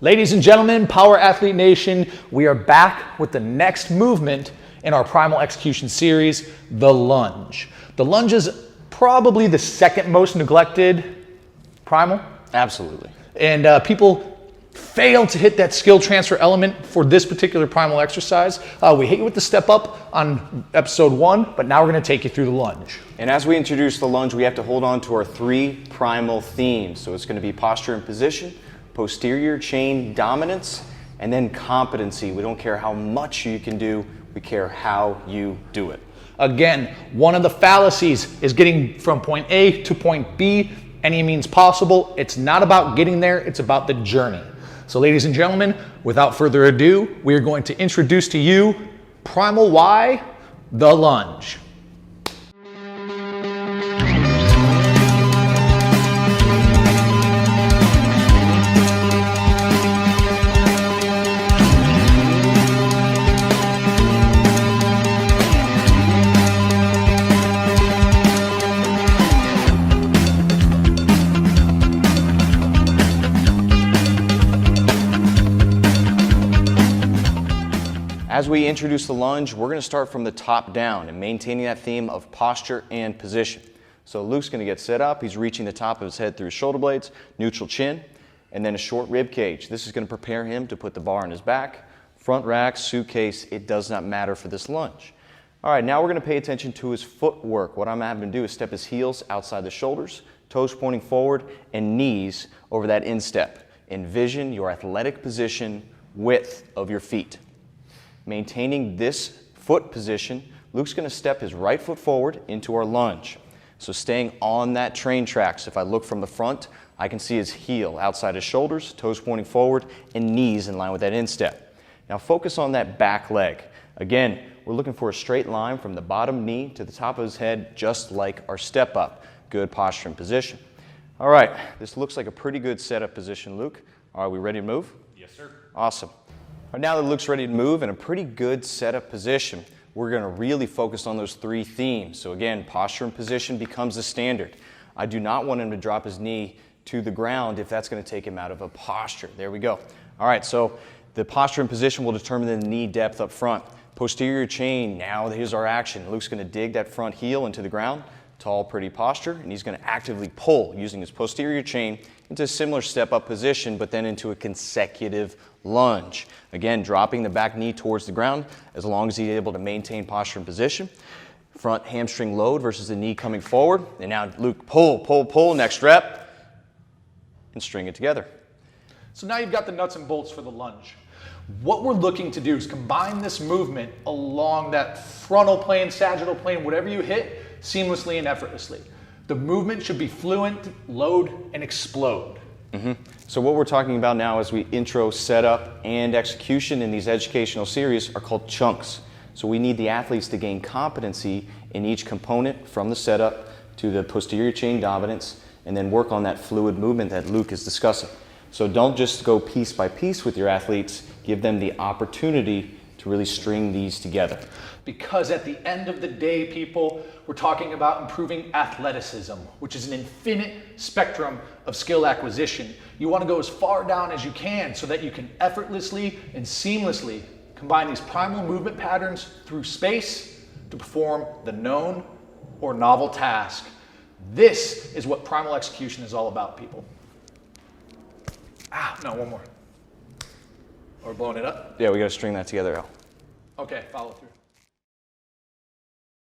Ladies and gentlemen, Power Athlete Nation, we are back with the next movement in our Primal Execution series, the lunge. The lunge is probably the second most neglected primal. Absolutely. And people fail to hit that skill transfer element for this particular primal exercise. We hit you with the step up on episode 1, but now we're going to take you through the lunge. And as we introduce the lunge, we have to hold on to our 3 primal themes. So it's going to be posture and position, posterior chain dominance, and then competency. We don't care how much you can do, we care how you do it. Again, one of the fallacies is getting from point A to point B any means possible. It's not about getting there, it's about the journey. So ladies and gentlemen, without further ado, we are going to introduce to you Primal Y, the lunge. As we introduce the lunge, we're going to start from the top down and maintaining that theme of posture and position. So Luke's going to get set up. He's reaching the top of his head through his shoulder blades, neutral chin, and then a short rib cage. This is going to prepare him to put the bar on his back, front rack, suitcase. It does not matter for this lunge. All right, now we're going to pay attention to his footwork. What I'm having him do is step his heels outside the shoulders, toes pointing forward, and knees over that instep. Envision your athletic position, width of your feet. Maintaining this foot position, Luke's going to step his right foot forward into our lunge. So staying on that train tracks. If I look from the front, I can see his heel outside his shoulders, toes pointing forward, and knees in line with that instep. Now focus on that back leg. Again, we're looking for a straight line from the bottom knee to the top of his head, just like our step up. Good posture and position. All right, this looks like a pretty good setup position, Luke. Are we ready to move? Yes, sir. Awesome. All right, now that Luke's ready to move in a pretty good setup position, we're going to really focus on those 3 themes. So again, posture and position becomes the standard. I do not want him to drop his knee to the ground if that's going to take him out of a posture. There we go. All right, so the posture and position will determine the knee depth up front. Posterior chain, now here's our action. Luke's going to dig that front heel into the ground, tall, pretty posture, and he's going to actively pull using his posterior chain into a similar step-up position, but then into a consecutive lunge. Again, dropping the back knee towards the ground as long as he's able to maintain posture and position. Front hamstring load versus the knee coming forward. And now Luke, pull, pull, pull, next rep, and string it together. So now you've got the nuts and bolts for the lunge. What we're looking to do is combine this movement along that frontal plane, sagittal plane, whatever you hit, seamlessly and effortlessly. The movement should be fluent, load, and explode. So what we're talking about now as we intro, setup, and execution in these educational series are called chunks. So we need the athletes to gain competency in each component from the setup to the posterior chain dominance and then work on that fluid movement that Luke is discussing. So don't just go piece by piece with your athletes, give them the opportunity to really string these together. Because at the end of the day, people, we're talking about improving athleticism, which is an infinite spectrum of skill acquisition. You want to go as far down as you can so that you can effortlessly and seamlessly combine these primal movement patterns through space to perform the known or novel task. This is what primal execution is all about, people. No, one more. Or blowing it up? Yeah, we got to string that together, Al. Okay, follow through.